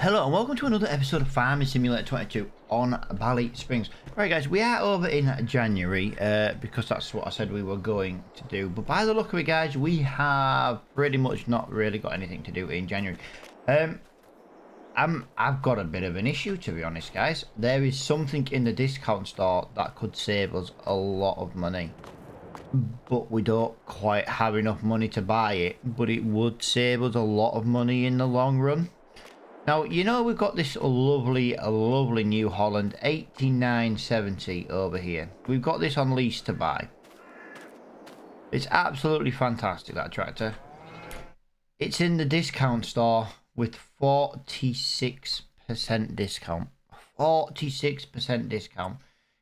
Hello and welcome to another episode of Farming Simulator 22 on Ballysprings. Right guys, we are over in January because that's what I said we were going to do. But by the look of it guys, we have pretty much not really got anything to do in January. I've got a bit of an issue, to be honest guys. There is something in the discount store that could save us a lot of money. But we don't quite have enough money to buy it. But it would save us a lot of money in the long run. Now, you know, we've got this lovely New Holland 8970 over here. We've got this on lease to buy. It's absolutely fantastic, that tractor. It's in the discount store with 46% discount. 46% discount.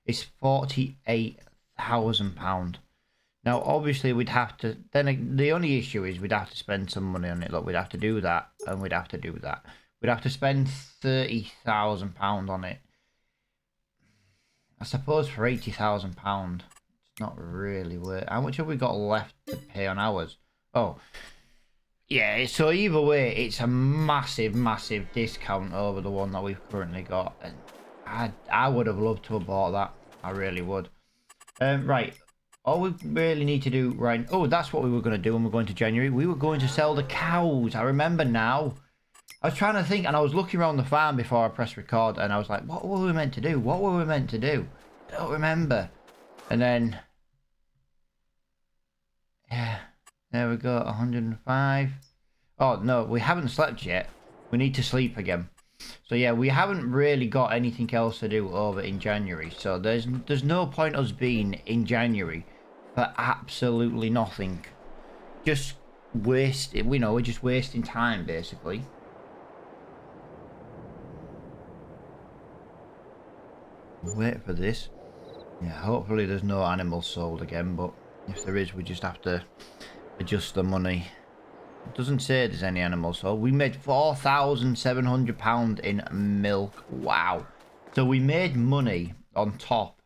It's £48,000. Now, obviously, we'd have to... Then the only issue is we'd have to spend some money on it. Look, we'd have to do that, and we'd have to do that. We'd have to spend £30,000 on it. I suppose for £80,000, it's not really worth. How much have we got left to pay on ours? Oh, yeah. So either way, it's a massive discount over the one that we've currently got, and I would have loved to have bought that. I really would. Right. All we really need to do right. Oh, that's what we were going to do when we're going to January. We were going to sell the cows. I remember now. I was trying to think, and I was looking around the farm before I pressed record, and I was like, what were we meant to do? What were we meant to do? I don't remember. And then, yeah, there we go, 105. Oh, no, we haven't slept yet. We need to sleep again. So, yeah, we haven't really got anything else to do over in January. So, there's no point us being in January for absolutely nothing. Just waste, we're just wasting time, basically. Wait for this. Yeah, hopefully there's no animals sold again, but if there is, we just have to adjust the money. It doesn't say there's any animals sold. We made £4,700 in milk. Wow. So we made money on top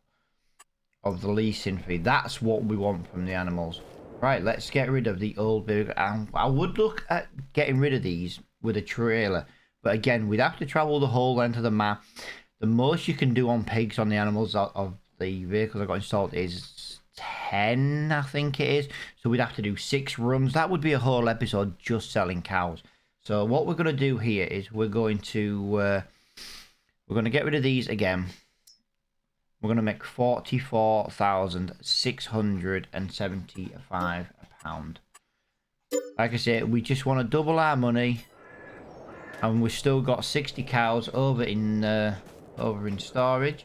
of the leasing fee. That's what we want from the animals. Right, let's get rid of the old vehicle. I would look at getting rid of these with a trailer, but again, we'd have to travel the whole length of the map. The most you can do on pigs on the animals of the vehicles I got installed is 10, I think it is. So we'd have to do 6 runs. That would be a whole episode just selling cows. So what we're going to do here is we're going to get rid of these again. We're going to make £44,675. Like I said, we just want to double our money, and we've still got 60 cows over in storage.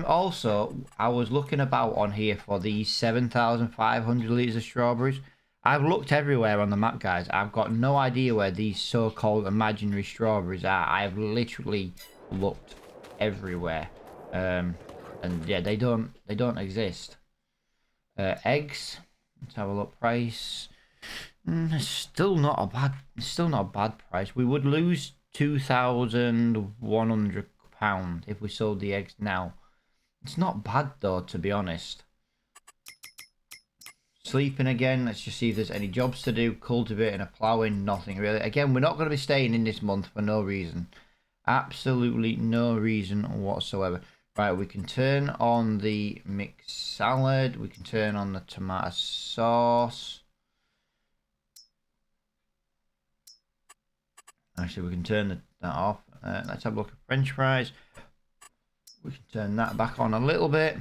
Also, I was looking about on here for these 7,500 litres of strawberries. I've looked everywhere on the map, guys. I've got no idea where these so-called imaginary strawberries are. I've literally looked everywhere. And yeah, they don't exist. Eggs. Let's have a look. Price. It's still not a bad price. We would lose £2,100 if we sold the eggs now. It's not bad though, to be honest. Sleeping again. Let's just see if there's any jobs to do. Cultivating or ploughing. Nothing really. Again, we're not going to be staying in this month for no reason. Absolutely no reason whatsoever. Right, we can turn on the mixed salad. We can turn on the tomato sauce. Actually, we can turn that off. Let's have a look at French fries. We can turn that back on a little bit.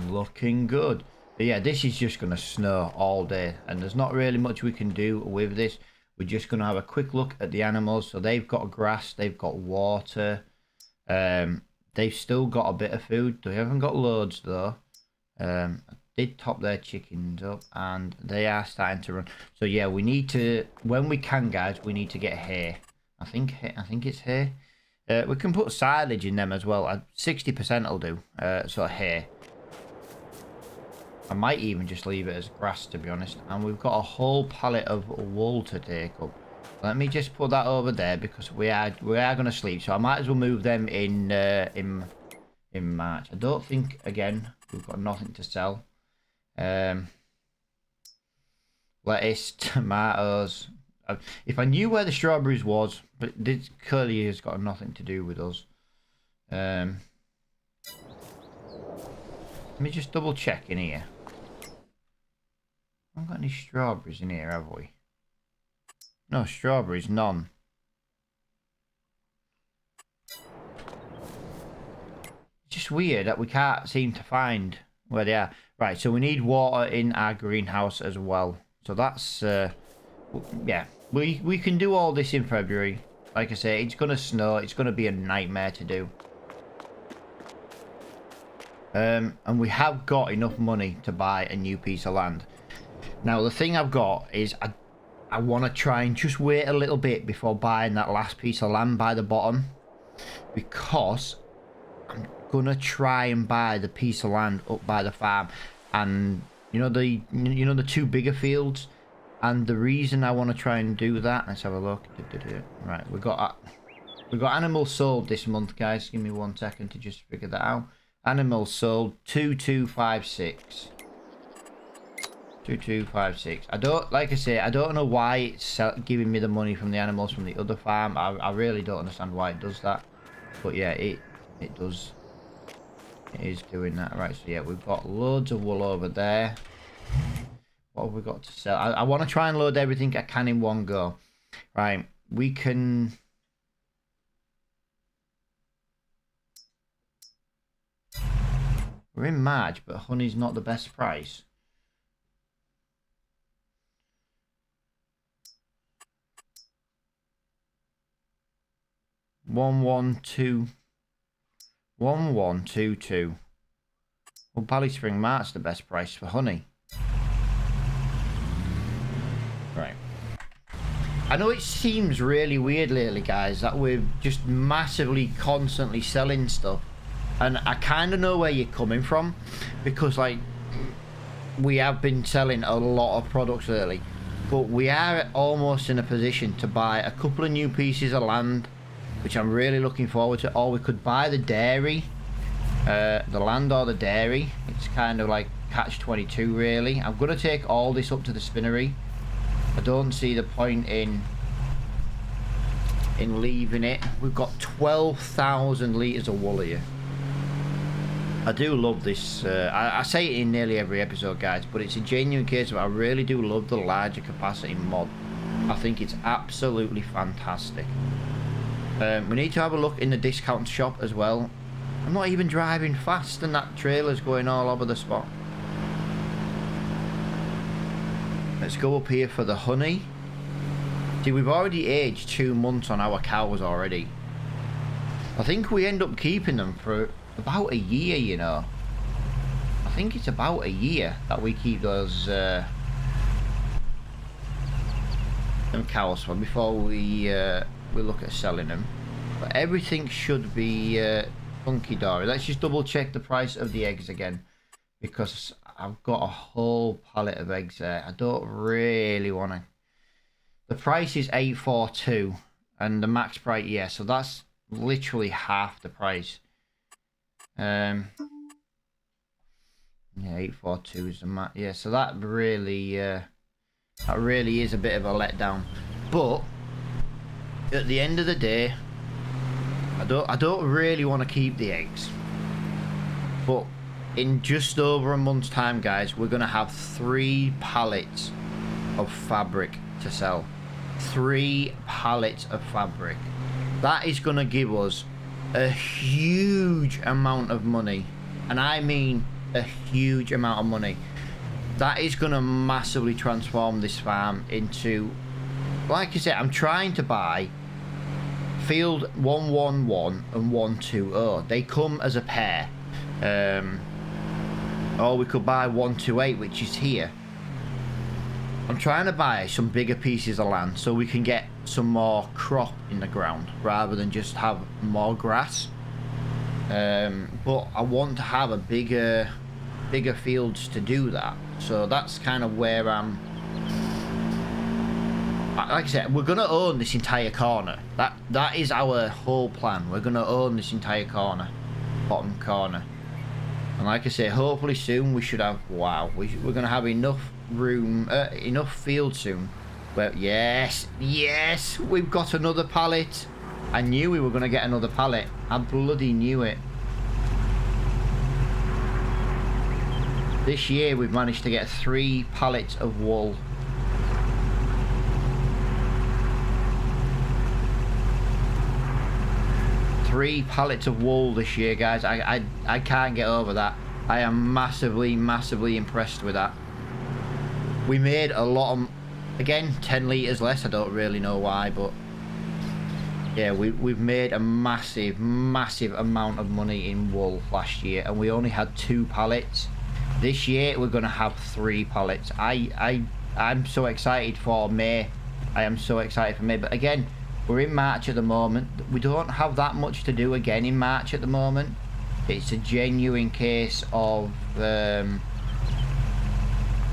Looking good. But yeah, this is just going to snow all day, and there's not really much we can do with this. We're just going to have a quick look at the animals. So they've got grass, they've got water. They've still got a bit of food. They haven't got loads though. I did top their chickens up, and they are starting to run. So yeah, we need to, when we can, guys, we need to get hay. I think it's hay. We can put silage in them as well. 60% will do. So hay. I might even just leave it as grass, to be honest. And we've got a whole pallet of wool to take up. Let me just put that over there because we are going to sleep. So I might as well move them in March. I don't think, again, we've got nothing to sell. Lettuce, tomatoes. If I knew where the strawberries was, but this clearly has got nothing to do with us. Let me just double check in here. I haven't got any strawberries in here, have we? No strawberries, none. It's just weird that we can't seem to find where they are. Right, so we need water in our greenhouse as well. So that's, yeah. We can do all this in February. Like I say, it's going to snow. It's going to be a nightmare to do. And we have got enough money to buy a new piece of land. Now, the thing I've got is I want to try and just wait a little bit before buying that last piece of land by the bottom. Because I'm going to try and buy the piece of land up by the farm. And, you know the two bigger fields? And the reason I want to try and do that, let's have a look. Right, we got animals sold this month, guys. Give me 1 second to just figure that out. Animals sold 2256. 2256. I don't, like I say, I don't know why it's giving me the money from the animals from the other farm. I really don't understand why it does that. But yeah, it does. It is doing that. Right, so yeah, we've got loads of wool over there. What have we got to sell? I want to try and load everything I can in one go. Right, we can... We're in March, but honey's not the best price. One, two. 1122. Well, Ballysprings Mart's the best price for honey. Right. I know it seems really weird lately, guys, that we're just massively constantly selling stuff. And I kind of know where you're coming from. Because, like, we have been selling a lot of products lately. But we are almost in a position to buy a couple of new pieces of land, which I'm really looking forward to. Or we could buy the dairy, the land or the dairy. It's kind of like catch-22 really. I'm going to take all this up to the spinnery. I don't see the point in leaving it. We've got 12,000 litres of wool here. I do love this. I say it in nearly every episode, guys, but it's a genuine case of I really do love the larger capacity mod. I think it's absolutely fantastic. We need to have a look in the discount shop as well. I'm not even driving fast and that trailer's going all over the spot. Let's go up here for the honey. See, we've already aged 2 months on our cows already. I think we end up keeping them for about a year, you know. I think it's about a year that we keep those them cows for before we look at selling them. But everything should be hunky-dory. Let's just double check the price of the eggs again, because I've got a whole pallet of eggs there. I don't really want to. The price is 842 and the max price, yeah, so that's literally half the price. Yeah, 842 is the max. Yeah, so that really is a bit of a letdown. But at the end of the day, I don't really want to keep the eggs. But in just over a month's time, guys, we're going to have 3 pallets of fabric to sell. 3 pallets of fabric. That is going to give us a huge amount of money. And I mean a huge amount of money. That is going to massively transform this farm into... Like I said, I'm trying to buy field 111 and 120. They come as a pair. Or we could buy 128, which is here. I'm trying to buy some bigger pieces of land so we can get some more crop in the ground rather than just have more grass. But I want to have a bigger fields to do that. So that's kind of where I'm... Like I said, we're going to own this entire corner. That is our whole plan. We're going to own this entire corner. Bottom corner. And like I say, hopefully soon we should have... Wow. We're going to have enough room... enough field soon Well, yes, yes, we've got another pallet. I knew we were going to get another pallet. I bloody knew it. This year we've managed to get 3 pallets of wool. Three pallets of wool this year, guys. I can't get over that. I am massively, massively impressed with that. We made a lot of, again, 10 litres less. I don't really know why, but yeah, we've made a massive, massive amount of money in wool last year, and we only had 2 pallets. This year we're going to have 3 pallets. I'm so excited for May. I am so excited for May, but again, we're in March at the moment. We don't have that much to do again in March at the moment. It's a genuine case of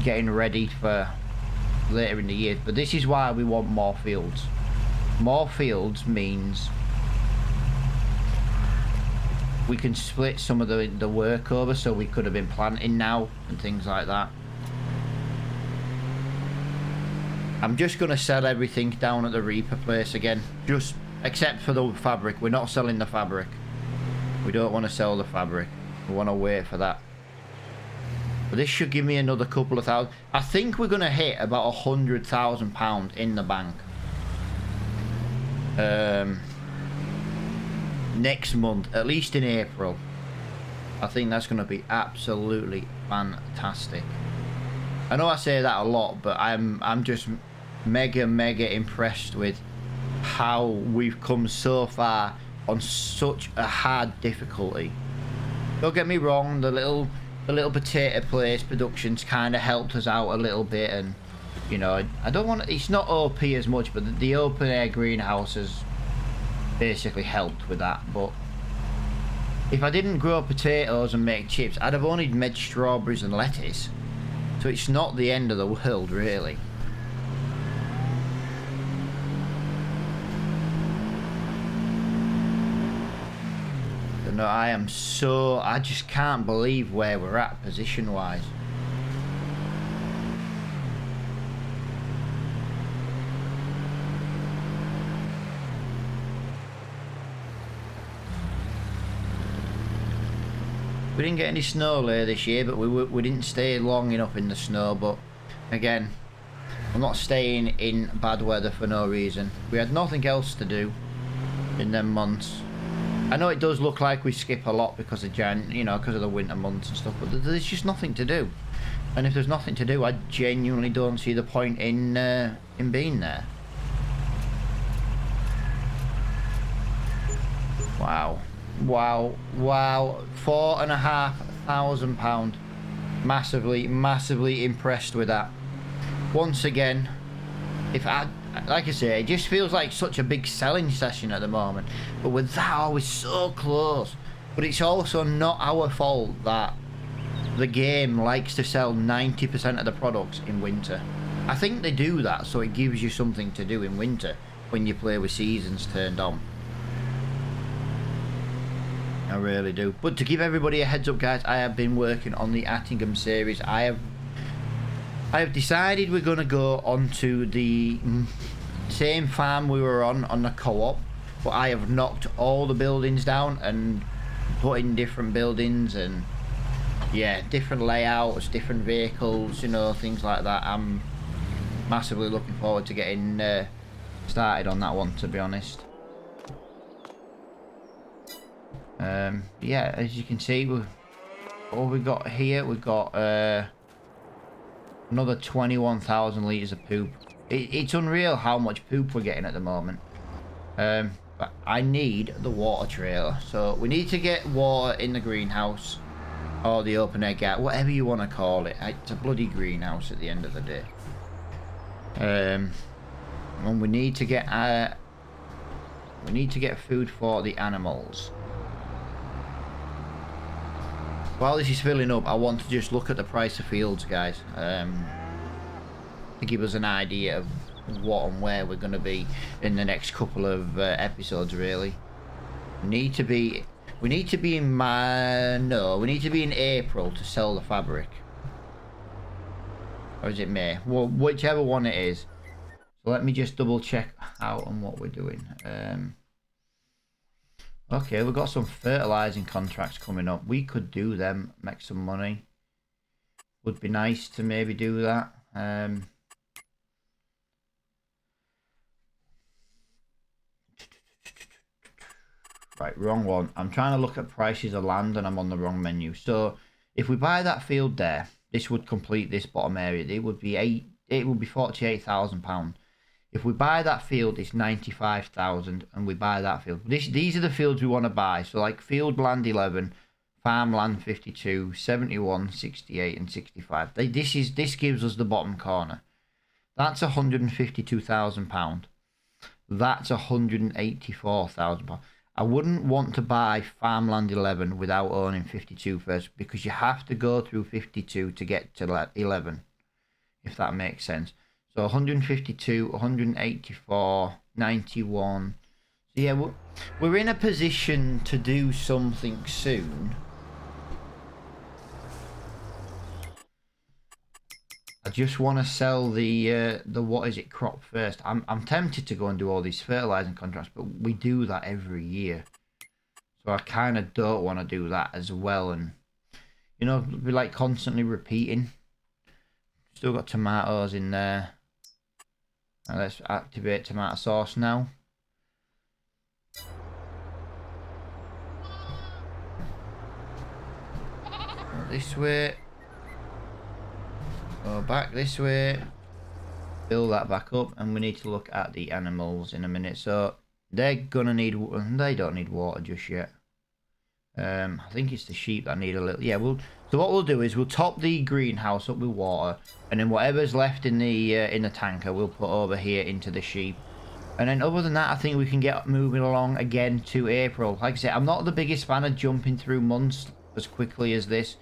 getting ready for later in the year. But this is why we want more fields. More fields means we can split some of the work over, so we could have been planting now and things like that. I'm just going to sell everything down at the Reaper place again, just except for the fabric. We're not selling the fabric. We don't want to sell the fabric. We want to wait for that. But this should give me another couple of thousand. I think we're going to hit about £100,000 in the bank next month, at least in April. I think that's going to be absolutely fantastic. I know I say that a lot, but I'm just mega impressed with how we've come so far on such a hard difficulty. Don't get me wrong, the little potato place productions kind of helped us out a little bit, and you know, I don't want it's not OP as much, but the open air greenhouse has basically helped with that. But if I didn't grow potatoes and make chips, I'd have only made strawberries and lettuce. So it's not the end of the world, really. But no, I just can't believe where we're at position-wise. We didn't get any snow later this year, but we didn't stay long enough in the snow. But again, I'm not staying in bad weather for no reason. We had nothing else to do in them months. I know it does look like we skip a lot because of because of the winter months and stuff, but there's just nothing to do. And if there's nothing to do, I genuinely don't see the point in being there. Wow. Wow, £4,500. Massively impressed with that. Once again, like I say, it just feels like such a big selling session at the moment. But with that, we're so close. But it's also not our fault that the game likes to sell 90% of the products in winter. I think they do that so it gives you something to do in winter when you play with seasons turned on. I really do. But to give everybody a heads up, guys, I have been working on the Attingham series. I have decided we're going to go onto the same farm we were on the co-op, but I have knocked all the buildings down and put in different buildings and yeah, different layouts, different vehicles, you know, things like that. I'm massively looking forward to getting started on that one, to be honest. Yeah, as you can see, what we got here, we've got another 21,000 litres of poop. It's unreal how much poop we're getting at the moment. But I need the water trailer, so we need to get water in the greenhouse or the open air gap, whatever you want to call it. It's a bloody greenhouse at the end of the day. And we need to get food for the animals. While this is filling up, I want to just look at the price of fields, guys, to give us an idea of what and where we're going to be in the next couple of episodes. Really, we need to be in April to sell the fabric, or is it May? Well, whichever one it is, So let me just double check how and what we're doing. Okay, we've got some fertilizing contracts coming up. We could do them, make some money. Would be nice to maybe do that. Right, wrong one. I'm trying to look at prices of land and I'm on the wrong menu. So if we buy that field there, this would complete this bottom area. It would be £48,000. If we buy that field, it's 95,000, and we buy that field. These are the fields we want to buy. So like field land 11, farmland 52, 71, 68, and 65. This gives us the bottom corner. That's £152,000. That's £184,000. I wouldn't want to buy farmland 11 without owning 52 first, because you have to go through 52 to get to 11, if that makes sense. So 152, 184, 91. So yeah, we're in a position to do something soon. I just want to sell the what is it crop first. I'm tempted to go and do all these fertilizing contracts, but we do that every year. So I kind of don't want to do that as well, and you know, be like constantly repeating. Still got tomatoes in there. Now let's activate tomato sauce now. Go this way. Go back this way. Fill that back up, and we need to look at the animals in a minute. So they're gonna need. They don't need water just yet. I think it's the sheep that need a little. Yeah, so what we'll do is we'll top the greenhouse up with water, and then whatever's left in the tanker we'll put over here into the sheep. And then other than that, I think we can get moving along again to April. Like I said, I'm not the biggest fan of jumping through months as quickly as this,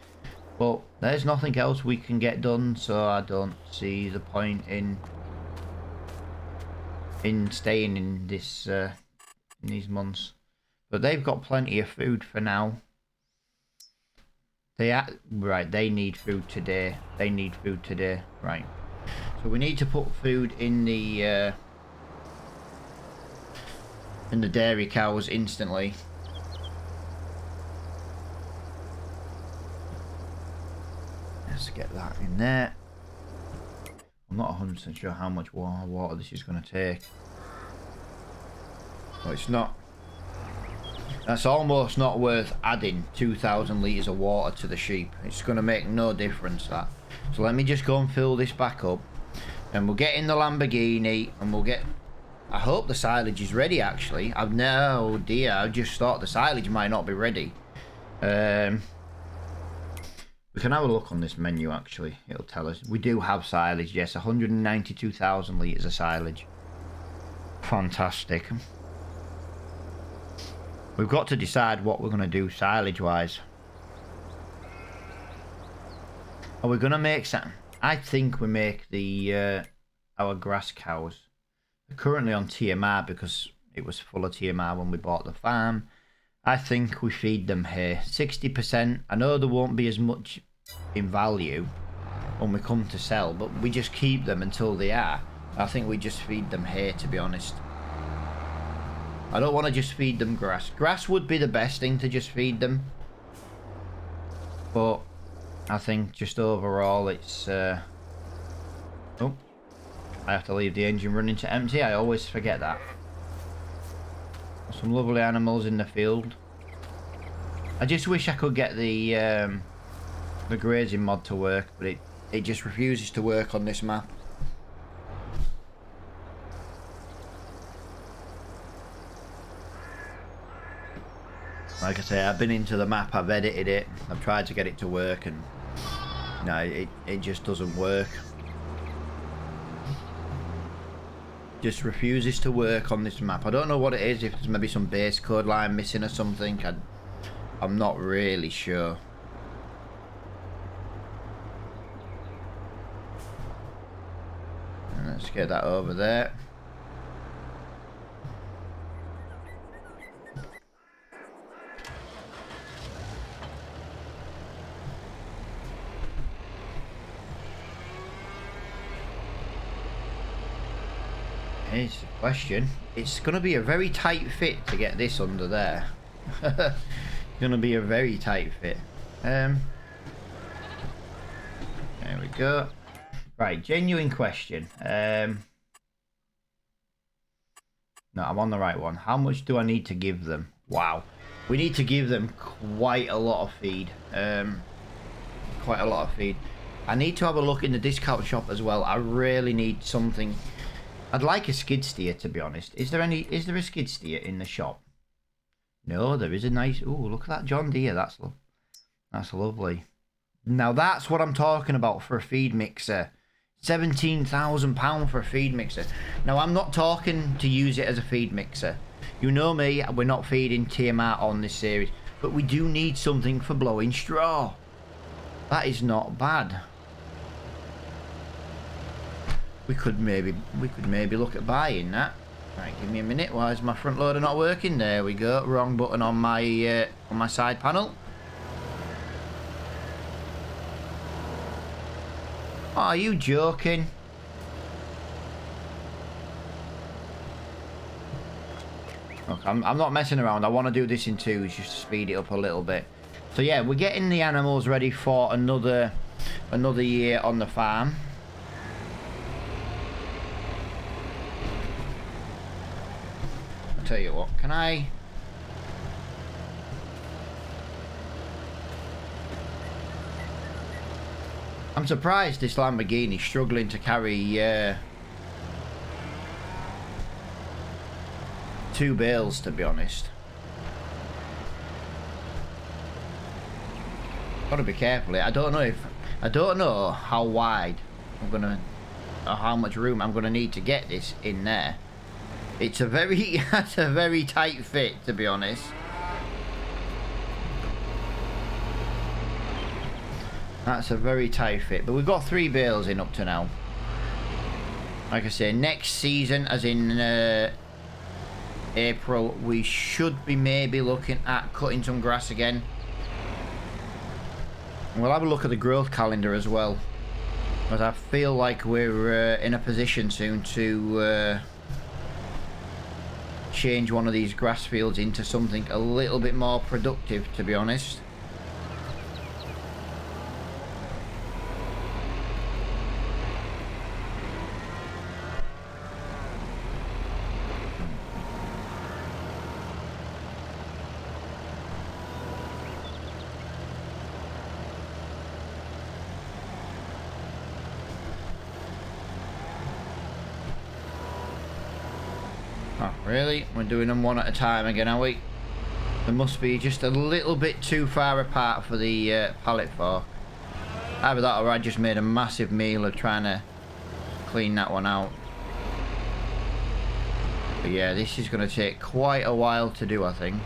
but there's nothing else we can get done, so I don't see the point in staying in this in these months. But they've got plenty of food for now. Right, they need food today. They need food today. Right. So we need to put food in the dairy cows instantly. Let's get that in there. I'm not 100% sure how much water this is going to take. Well, it's not. That's almost not worth adding 2,000 litres of water to the sheep. It's going to make no difference, that. So let me just go and fill this back up. And we'll get in the Lamborghini and we'll get... I hope the silage is ready, actually. Oh dear, I just thought the silage might not be ready. We can have a look on this menu, actually. It'll tell us. We do have silage, yes. 192,000 litres of silage. Fantastic. We've got to decide what we're going to do silage-wise. Are we going to make some? I think we make the our grass cows. They're currently on TMR because it was full of TMR when we bought the farm. I think we feed them hay. 60%. I know there won't be as much in value when we come to sell, but we just keep them until they are. I think we just feed them hay, to be honest. I don't want to just feed them grass. Grass would be the best thing to just feed them. But I think just overall it's... Oh, I have to leave the engine running to empty. I always forget that. Some lovely animals in the field. I just wish I could get the grazing mod to work, but it just refuses to work on this map. Like I say, I've been into the map, I've edited it, I've tried to get it to work, and no, it just doesn't work. Just refuses to work on this map. I don't know what it is, if there's maybe some base code line missing or something. I'm not really sure. And let's get that over there. Here's the question. It's going to be a very tight fit to get this under there. Going to be a very tight fit. There we go. Right, genuine question. No, I'm on the right one. How much do I need to give them? Wow. We need to give them quite a lot of feed. Quite a lot of feed. I need to have a look in the discount shop as well. I really need something. I'd like a skid steer, to be honest. Is there a skid steer in the shop? No, there is a nice... Oh, look at that John Deere. That's lovely. Now, that's what I'm talking about for a feed mixer. £17,000 for a feed mixer. Now, I'm not talking to use it as a feed mixer. You know me, we're not feeding Tiamat on this series. But we do need something for blowing straw. That is not bad. We could maybe look at buying that. Right, give me a minute. Why is my front loader not working? There we go. Wrong button on my side panel. Oh, are you joking? Look, I'm not messing around. I want to do this in twos just to speed it up a little bit. So yeah, we're getting the animals ready for another year on the farm. I'll tell you what, can I... I'm surprised this Lamborghini's struggling to carry 2 bales, to be honest. Gotta be careful. I don't know how wide I'm gonna, or how much room I'm gonna need to get this in there. It's a very, that's a very tight fit, to be honest. That's a very tight fit, but we've got 3 bales in up to now. Like I say, next season, as in April, we should be maybe looking at cutting some grass again. We'll have a look at the growth calendar as well, because I feel like we're in a position soon to change one of these grass fields into something a little bit more productive, to be honest. Really? We're doing them one at a time again, are we? They must be just a little bit too far apart for the pallet fork. Either that or I just made a massive meal of trying to clean that one out. But yeah, this is going to take quite a while to do, I think.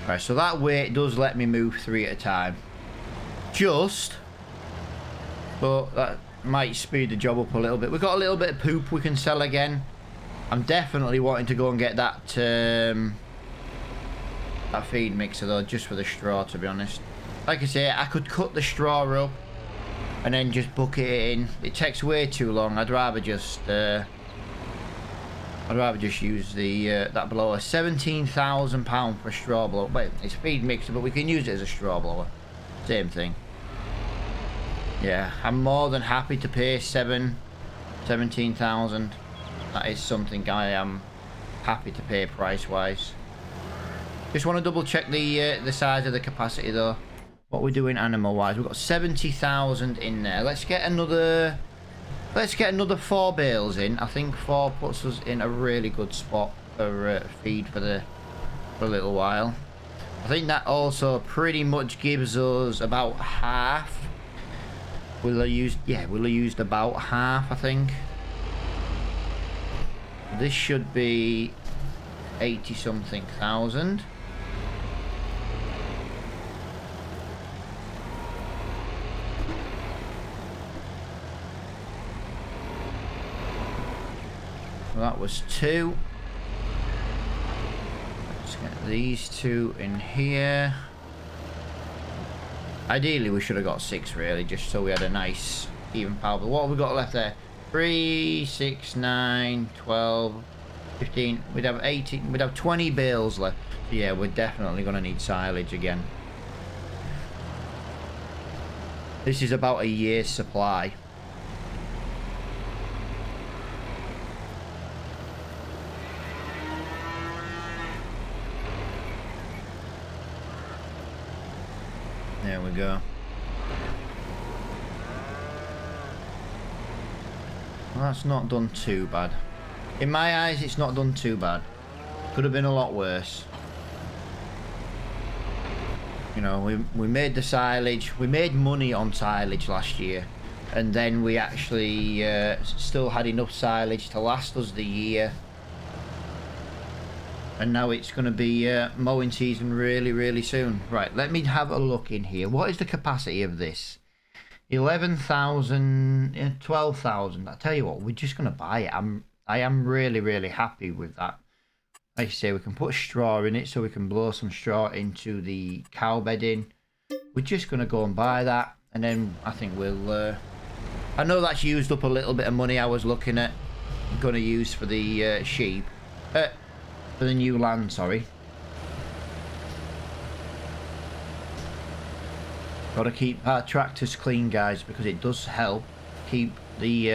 Right, so that way it does let me move 3 at a time. But that might speed the job up a little bit. We've got a little bit of poop we can sell again. I'm definitely wanting to go and get that that feed mixer though, just for the straw, to be honest. Like I say, I could cut the straw up and then just bucket it in. It takes way too long. I'd rather just use the that blower. £17,000 for a straw blower. Wait, it's a feed mixer, but we can use it as a straw blower. Same thing. Yeah, I'm more than happy to pay 17,000. That is something I am happy to pay price-wise. Just want to double check the size of the capacity though. What we're doing animal-wise, we've got 70,000 in there. Let's get another 4 bales in. I think 4 puts us in a really good spot for feed for a little while. I think that also pretty much gives us about half. We'll have used about half, I think. This should be 80 something thousand. Well, that was 2. Let's get these two in here. Ideally, we should have got 6 really, just so we had a nice even power. But what have we got left there? 3, 6, 9, 12, 15. We'd have 18. We'd have 20 bales left. So yeah, we're definitely going to need silage again. This is about a year's supply. There we go. Well, that's not done too bad. In my eyes, it's not done too bad. Could have been a lot worse. You know, we made the silage. We made money on silage last year. And then we actually still had enough silage to last us the year. And now it's going to be mowing season really, really soon. Right, let me have a look in here. What is the capacity of this? 11,000, 12,000. I tell you what, we're just going to buy it. I am really, really happy with that. Like I say, we can put straw in it so we can blow some straw into the cow bedding. We're just going to go and buy that. And then I think we'll... I know that's used up a little bit of money I was looking at. Going to use for the sheep. For the new land, sorry. Got to keep our tractors clean, guys, because it does help keep the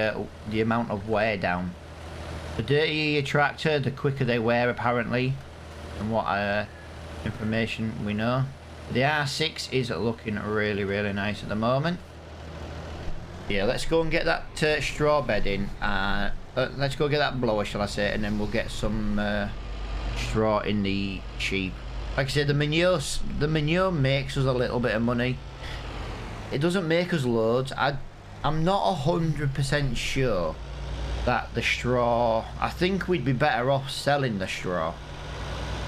amount of wear down. The dirtier your tractor, the quicker they wear, apparently, and what information we know. The R6 is looking really, really nice at the moment. Yeah, let's go and get that straw bedding. Let's go get that blower, shall I say, and then we'll get some straw in the sheep. Like I said, the manure makes us a little bit of money. It doesn't make us loads. I'm not 100% sure that the straw... I think we'd be better off selling the straw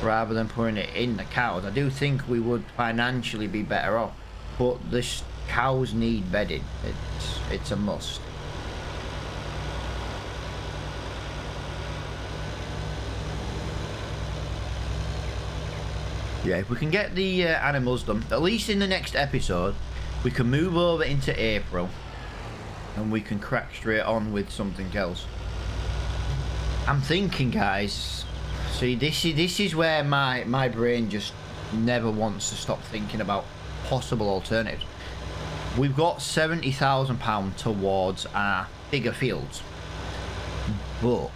rather than putting it in the cows. I do think we would financially be better off, but the cows need bedding. It's a must. Yeah, if we can get the animals done, at least in the next episode, we can move over into April and we can crack straight on with something else. I'm thinking, guys, see, this is where my brain just never wants to stop thinking about possible alternatives. We've got £70,000 towards our bigger fields, but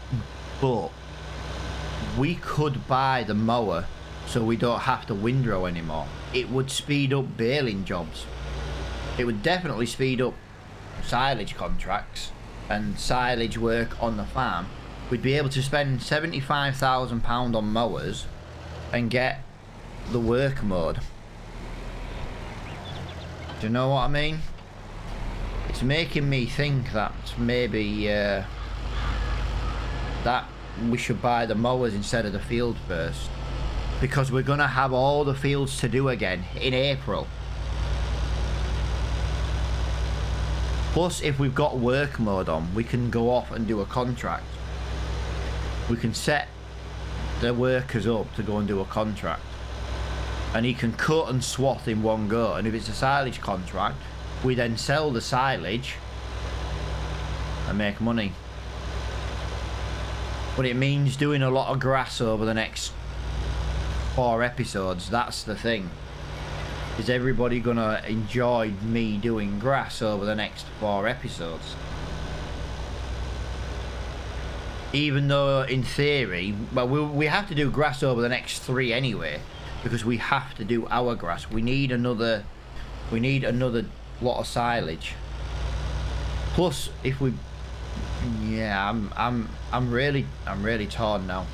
we could buy the mower so we don't have to windrow anymore. It would speed up baling jobs. It would definitely speed up silage contracts and silage work on the farm. We'd be able to spend £75,000 on mowers and get the work mode. Do you know what I mean? It's making me think that maybe that we should buy the mowers instead of the field first, because we're gonna have all the fields to do again in April. Plus, if we've got work mode on, we can go off and do a contract. We can set the workers up to go and do a contract, and he can cut and swath in one go. And if it's a silage contract, we then sell the silage and make money. But it means doing a lot of grass over the next 4 episodes. That's the thing. Is everybody gonna enjoy me doing grass over the next 4 episodes? Even though in theory, well, we have to do grass over the next 3 anyway, because we have to do our grass. We need another lot of silage. Plus, if we, yeah, I'm really torn now.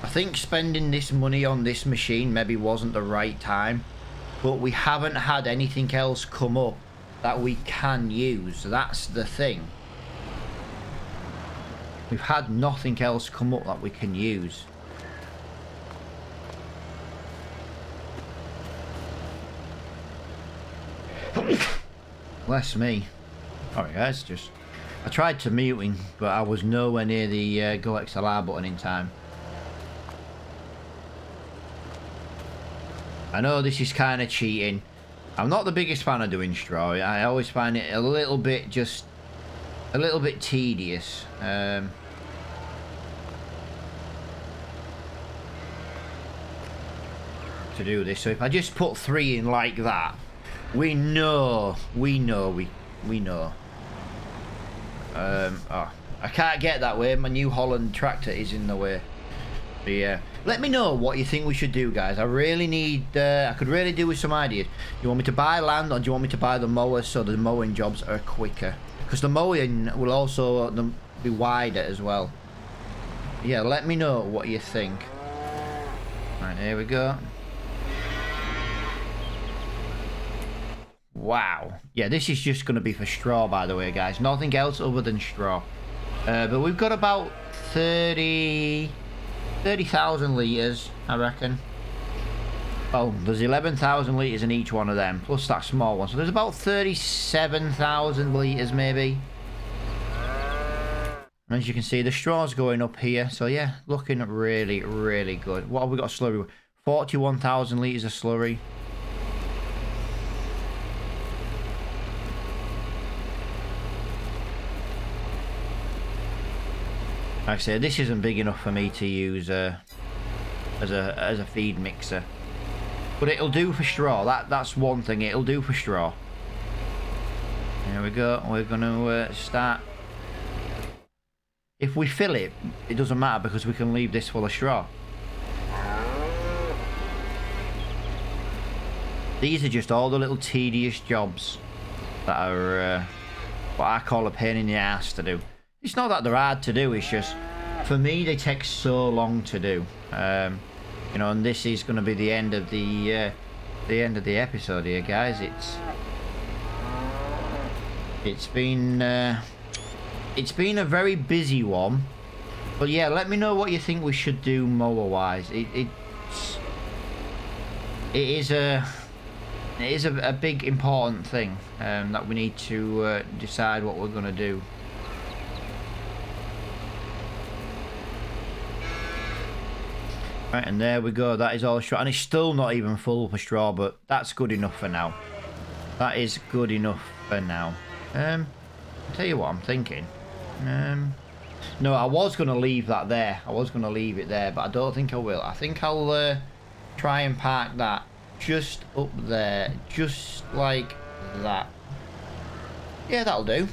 I think spending this money on this machine maybe wasn't the right time, but we haven't had anything else come up that we can use. That's the thing. We've had nothing else come up that we can use. Bless me. Alright guys, I tried to muting, but I was nowhere near the Go XLR button in time. I know this is kind of cheating. I'm not the biggest fan of doing straw. I always find it a little bit tedious. To do this. So if I just put 3 in like that, we know. Oh, I can't get that way. My New Holland tractor is in the way. But yeah, let me know what you think we should do, guys. I really need. I could really do with some ideas. Do you want me to buy land, or do you want me to buy the mower so the mowing jobs are quicker? Because the mowing will also be wider as well. Yeah, let me know what you think. Right, here we go. Wow. Yeah, this is just going to be for straw, by the way, guys. Nothing else other than straw. But we've got about 30,000 litres, I reckon. Oh, there's 11,000 litres in each one of them, plus that small one. So there's about 37,000 litres, maybe. And as you can see, the straw's going up here. So yeah, looking really, really good. What have we got a slurry with? 41,000 litres of slurry. Like I say, this isn't big enough for me to use as a feed mixer, but it'll do for straw. That's one thing. It'll do for straw. Here we go. We're gonna start. If we fill it, it doesn't matter because we can leave this full of straw. These are just all the little tedious jobs that are what I call a pain in the ass to do. It's not that they're hard to do, it's just, for me, they take so long to do. You know, and this is going to be the end of the episode here, guys. It's been a very busy one. But yeah, let me know what you think we should do mower-wise. It is a big, important thing that we need to decide what we're going to do. Right, and there we go. That is all straw, and it's still not even full for straw, but that's good enough for now. That is good enough for now. I'll tell you what I'm thinking. No, I was going to leave that there. I was going to leave it there, but I don't think I will. I think I'll try and park that just up there, just like that. Yeah, that'll do.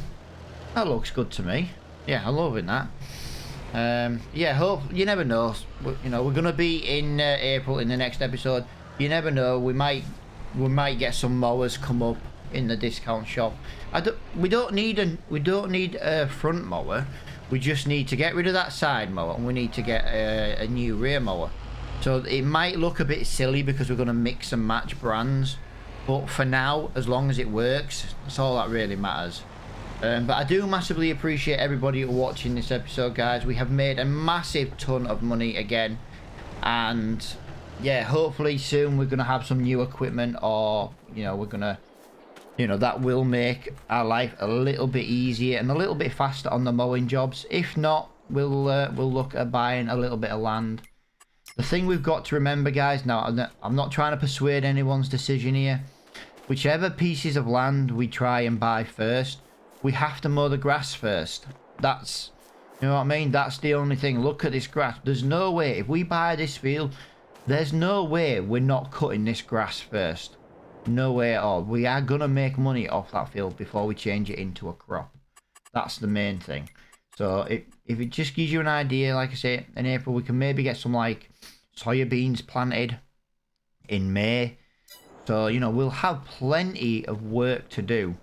That looks good to me. Yeah, I'm loving that. Yeah, hope you never know. You know, we're gonna be in April in the next episode. You never know. We might get some mowers come up in the discount shop. We don't need a front mower. We just need to get rid of that side mower, and we need to get a new rear mower. So it might look a bit silly because we're gonna mix and match brands, but for now, as long as it works, that's all that really matters. But I do massively appreciate everybody watching this episode, guys. We have made a massive ton of money again, and yeah, hopefully soon we're gonna have some new equipment, or you know, we're gonna, you know, that will make our life a little bit easier and a little bit faster on the mowing jobs. If not, we'll look at buying a little bit of land. The thing we've got to remember, guys, now I'm not trying to persuade anyone's decision here. Whichever pieces of land we try and buy first, we have to mow the grass first. That's, you know what I mean? That's the only thing. Look at this grass. There's no way, if we buy this field, there's no way we're not cutting this grass first. No way at all. We are going to make money off that field before we change it into a crop. That's the main thing. So if it just gives you an idea, like I say, in April we can maybe get some like soybeans planted in May. So, you know, we'll have plenty of work to do,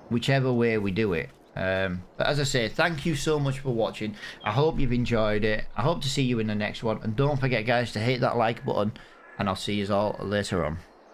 whichever way we do it. But as I say, thank you so much for watching. I hope you've enjoyed it. I hope to see you in the next one. And don't forget, guys, to hit that like button. And I'll see you all later on.